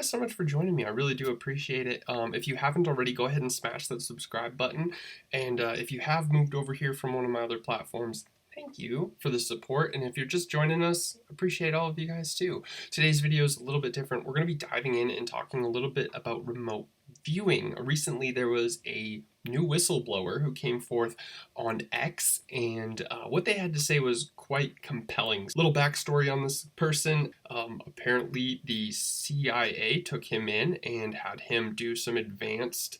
guys so much for joining me. I really do appreciate it. If you haven't already, go ahead and smash that subscribe button. And if you have moved over here from one of my other platforms, thank you for the support. And if you're just joining us, appreciate all of you guys too. Today's video is a little bit different. We're going to be diving in and talking a little bit about remote viewing. Recently, there was a new whistleblower who came forth on X, and what they had to say was quite compelling. Little backstory on this person. Apparently, the CIA took him in and had him do some advanced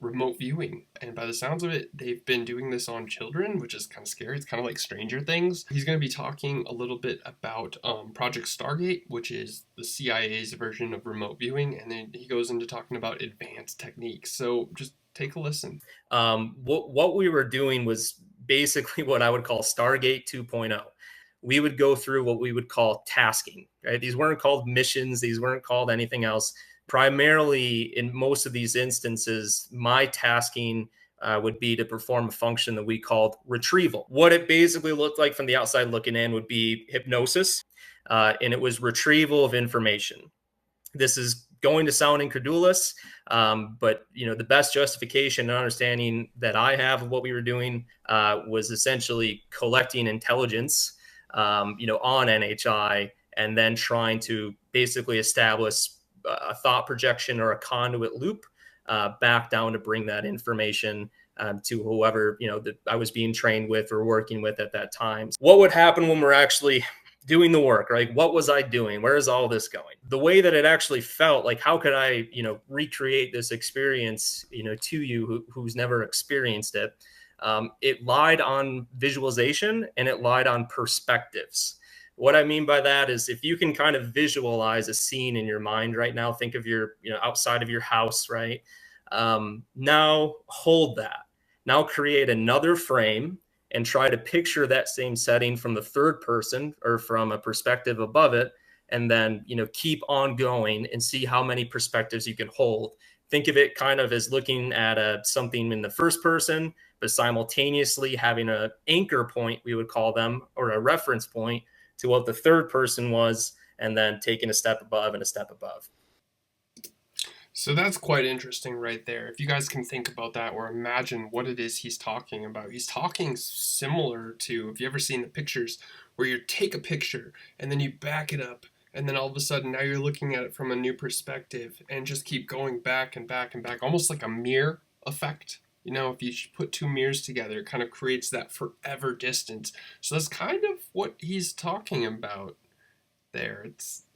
remote viewing, and by the sounds of it, they've been doing this on children, which is kind of scary. It's kind of like Stranger Things. He's going to be talking a little bit about Project Stargate, which is the CIA's version of remote viewing, and then he goes into talking about advanced techniques. So just take a listen. What we were doing was basically what I would call Stargate 2.0. We would go through what we would call tasking, right? These weren't called missions. These weren't called anything else. Primarily, in most of these instances, my tasking would be to perform a function that we called retrieval. What it basically looked like from the outside looking in would be hypnosis, and it was retrieval of information. This is going to sound incredulous, but the best justification and understanding that I have of what we were doing was essentially collecting intelligence, on NHI, and then trying to basically establish a thought projection or a conduit loop back down to bring that information to whoever that I was being trained with or working with at that time. What would happen when we're actually doing the work, right? What was I doing? Where is all this going? The way that it actually felt, like how could I, recreate this experience, to you who's never experienced it? It lied on visualization and it lied on perspectives. What I mean by that is if you can kind of visualize a scene in your mind right now, think of your, outside of your house, right? Now hold that. Now create another frame and try to picture that same setting from the third person or from a perspective above it. And then, keep on going and see how many perspectives you can hold. Think of it kind of as looking at something in the first person, but simultaneously having an anchor point, we would call them, or a reference point to what the third person was, and then taking a step above and a step above. So that's quite interesting right there. If you guys can think about that or imagine what it is he's talking about. He's talking similar to, if you ever seen the pictures where you take a picture and then you back it up, and then all of a sudden now you're looking at it from a new perspective and just keep going back and back and back, almost like a mirror effect. If you put two mirrors together, it kind of creates that forever distance. So that's kind of what he's talking about there.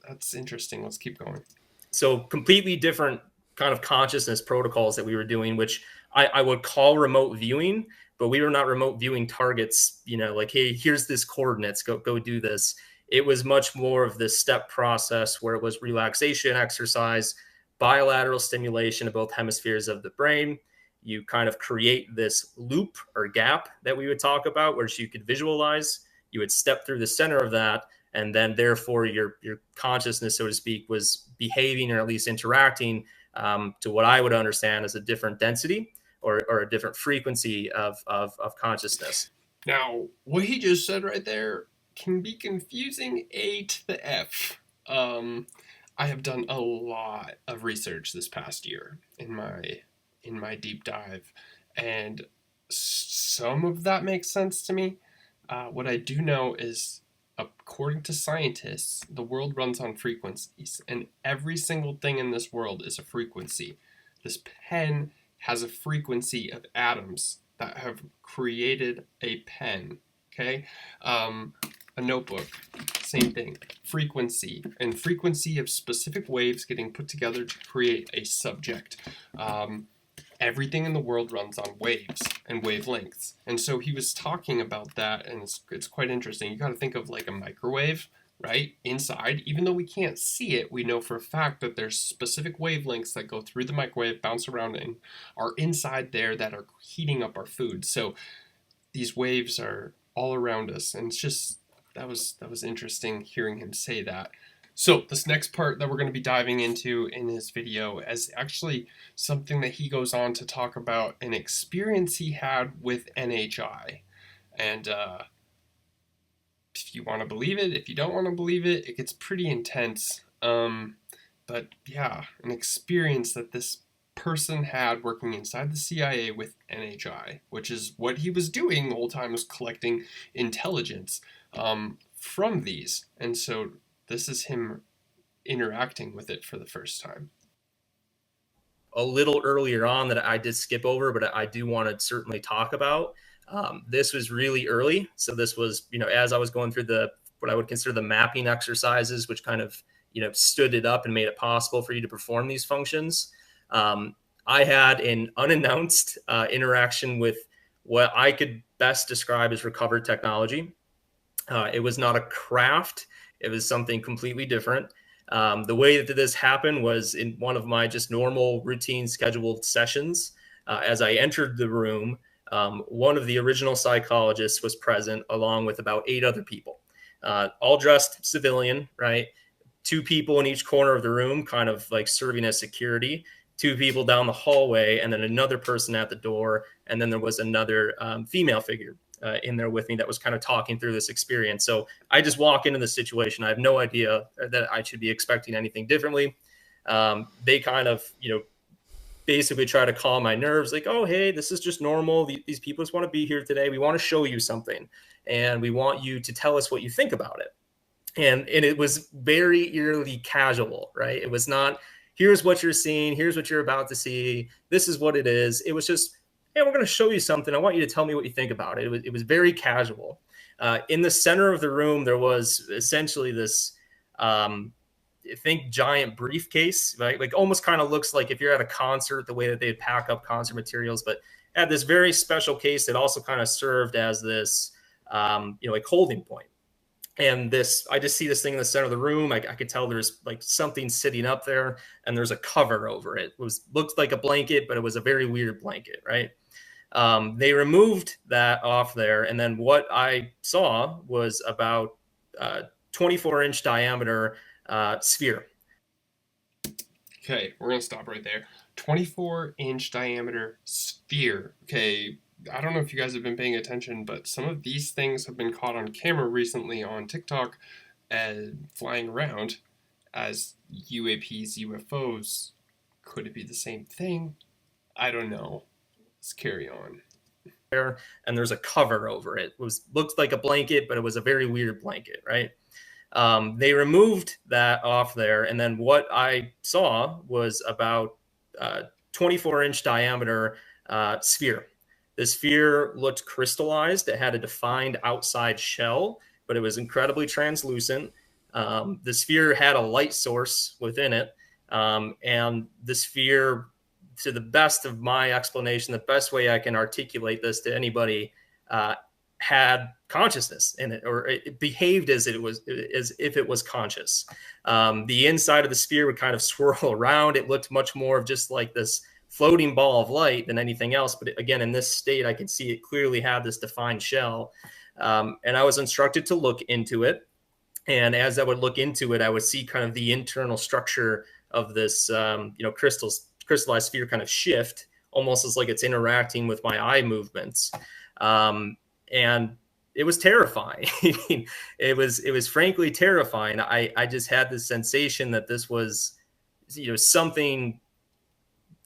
That's interesting. Let's keep going. So completely different kind of consciousness protocols that we were doing, which I would call remote viewing, but we were not remote viewing targets, like, hey, here's this coordinates, go do this. It was much more of this step process where it was relaxation exercise, bilateral stimulation of both hemispheres of the brain. You kind of create this loop or gap that we would talk about, where you could visualize, you would step through the center of that, and then therefore your consciousness, so to speak, was behaving or at least interacting to what I would understand as a different density or a different frequency of consciousness. Now, what he just said right there can be confusing A to the F. I have done a lot of research this past year in my deep dive, and some of that makes sense to me. What I do know is, according to scientists, the world runs on frequencies, and every single thing in this world is a frequency. This pen has a frequency of atoms that have created a pen, okay? A notebook, same thing. Frequency, and frequency of specific waves getting put together to create a subject. Everything in the world runs on waves and wavelengths. And so he was talking about that, and it's quite interesting. You got to think of like a microwave, right? Inside, even though we can't see it, we know for a fact that there's specific wavelengths that go through the microwave, bounce around, and are inside there that are heating up our food. So these waves are all around us, and it's just, that was interesting hearing him say that. So this next part that we're going to be diving into in his video is actually something that he goes on to talk about, an experience he had with NHI. And if you want to believe it, if you don't want to believe it, it gets pretty intense. But yeah, an experience that this person had working inside the CIA with NHI, which is what he was doing the whole time, was collecting intelligence from these. And so this is him interacting with it for the first time. A little earlier on that I did skip over, but I do want to certainly talk about. This was really early, so this was, as I was going through the what I would consider the mapping exercises, which kind of stood it up and made it possible for you to perform these functions. I had an unannounced interaction with what I could best describe as recovered technology. It was not a craft; it was something completely different. The way that this happened was in one of my just normal routine scheduled sessions. As I entered the room, one of the original psychologists was present along with about 8 other people, all dressed civilian, right? 2 people in each corner of the room, kind of like serving as security, 2 people down the hallway, and then another person at the door. And then there was another female figure in there with me that was kind of talking through this experience. So I just walk into the situation. I have no idea that I should be expecting anything differently. They kind of, basically try to calm my nerves, like, oh, hey, this is just normal. These people just want to be here today. We want to show you something, and we want you to tell us what you think about it. And it was very eerily casual, right? It was not, here's what you're seeing, here's what you're about to see, this is what it is. It was just, hey, we're going to show you something. I want you to tell me what you think about it. It was very casual. In the center of the room, there was essentially this, I think, giant briefcase, right? Like almost kind of looks like if you're at a concert, the way that they'd pack up concert materials, but had this very special case that also kind of served as this, like holding point. And this, I just see this thing in the center of the room. I could tell there's like something sitting up there, and there's a cover over it. Looked like a blanket, but it was a very weird blanket, right? They removed that off there, and then what I saw was about 24-inch diameter sphere. Okay, we're gonna stop right there. 24-inch diameter sphere. Okay, I don't know if you guys have been paying attention, but some of these things have been caught on camera recently on TikTok and flying around as UAPs, UFOs. Could it be the same thing? I don't know. Let's carry on. There, and there's a cover over it. Looked like a blanket, but it was a very weird blanket, right? They removed that off there, and then what I saw was about 24-inch diameter sphere. The sphere looked crystallized. It had a defined outside shell, but it was incredibly translucent. The sphere had a light source within it, and the sphere, to the best of my explanation, the best way I can articulate this to anybody, had consciousness in it, or it behaved as if it was conscious. The inside of the sphere would kind of swirl around. It looked much more of just like this floating ball of light than anything else. But again, in this state, I could see it clearly had this defined shell. And I was instructed to look into it. And as I would look into it, I would see kind of the internal structure of this, crystallized sphere kind of shift, almost as like it's interacting with my eye movements. And it was terrifying. it was frankly terrifying. I just had this sensation that this was, something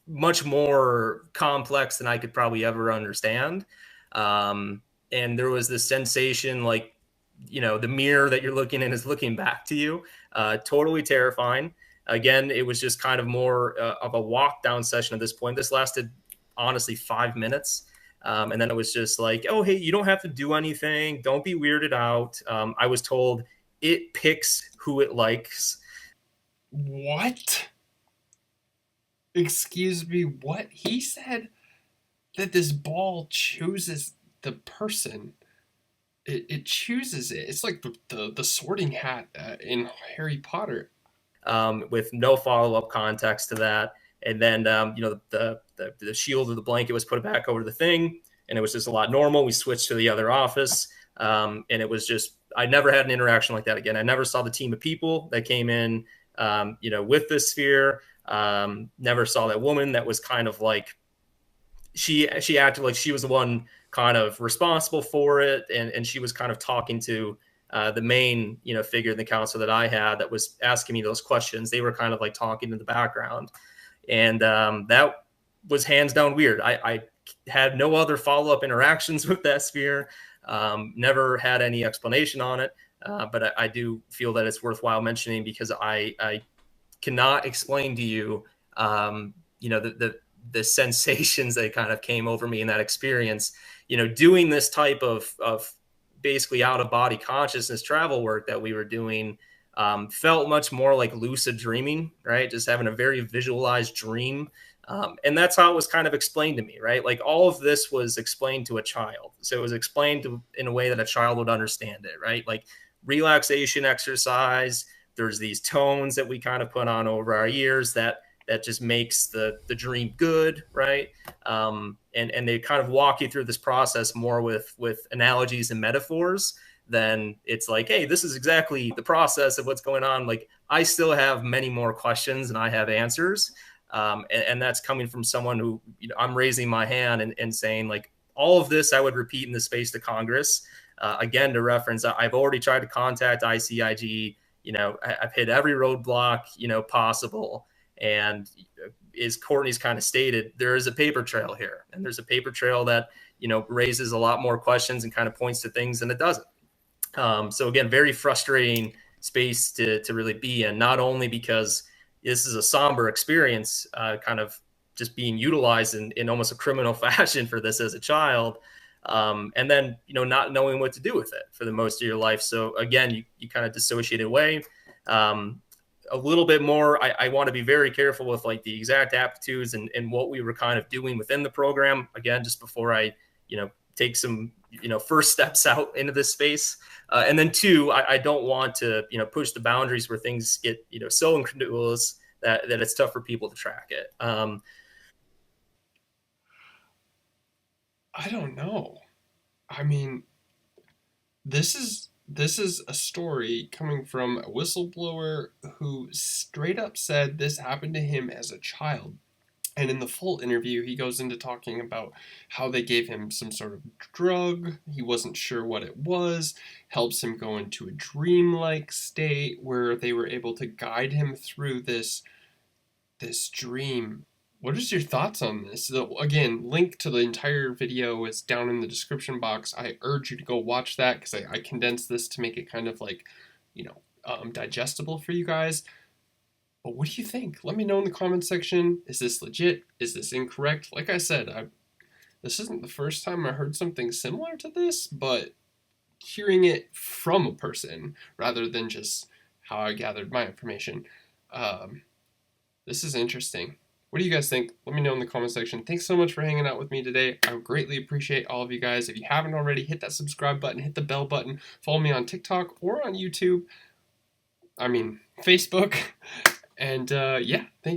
much more complex than I could probably ever understand. And there was this sensation like, the mirror that you're looking in is looking back to you. Totally terrifying. Again, it was just kind of more of a walk down session at this point. This lasted honestly 5 minutes. And then it was just like, oh, hey, you don't have to do anything. Don't be weirded out. I was told it picks who it likes. What? Excuse me, what? He said that this ball chooses the person. It chooses it. It's like the sorting hat in Harry Potter. With no follow-up context to that. And then, the shield or the blanket was put back over the thing, and it was just a lot normal. We switched to the other office, and it was just, I never had an interaction like that again. I never saw the team of people that came in, with this sphere. Never saw that woman that was kind of like, she acted like she was the one kind of responsible for it, and she was kind of talking to the main figure in the council that I had that was asking me those questions. They were kind of like talking in the background, and that was hands down weird. I had no other follow up interactions with that sphere. Never had any explanation on it, but I do feel that it's worthwhile mentioning because I cannot explain to you, the sensations that kind of came over me in that experience. Doing this type of basically out of body consciousness travel work that we were doing felt much more like lucid dreaming, right? Just having a very visualized dream. And that's how it was kind of explained to me, right? Like all of this was explained to a child. So it was explained in a way that a child would understand it, right? Like relaxation exercise. There's these tones that we kind of put on over our ears that just makes the dream good, right? And they kind of walk you through this process more with analogies and metaphors. Then it's like, hey, this is exactly the process of what's going on. Like I still have many more questions than I have answers. And that's coming from someone who, I'm raising my hand and saying like all of this I would repeat in the space to Congress. Again, to reference, I've already tried to contact ICIG. I've hit every roadblock, possible. And as Courtney's kind of stated, there is a paper trail here, and there's a paper trail that, raises a lot more questions and kind of points to things than it doesn't. So again, very frustrating space to really be in, not only because this is a somber experience, kind of just being utilized in almost a criminal fashion for this as a child. And then, not knowing what to do with it for the most of your life. So again, you kind of dissociate away. A little bit more, I want to be very careful with like the exact aptitudes and what we were kind of doing within the program. Again, just before I, take some, first steps out into this space. And then two, I don't want to, push the boundaries where things get, so incredulous that it's tough for people to track it. I don't know. I mean, this is a story coming from a whistleblower who straight up said this happened to him as a child. And in the full interview, he goes into talking about how they gave him some sort of drug. He wasn't sure what it was, helps him go into a dreamlike state where they were able to guide him through this dream. What is your thoughts on this? So, again, link to the entire video is down in the description box. I urge you to go watch that because I condensed this to make it kind of like, digestible for you guys. But what do you think? Let me know in the comments section. Is this legit? Is this incorrect? Like I said, this isn't the first time I heard something similar to this, but hearing it from a person rather than just how I gathered my information, this is interesting. What do you guys think? Let me know in the comment section. Thanks so much for hanging out with me today. I greatly appreciate all of you guys. If you haven't already, hit that subscribe button, hit the bell button, follow me on TikTok or on YouTube. I mean, Facebook. And yeah, thank you.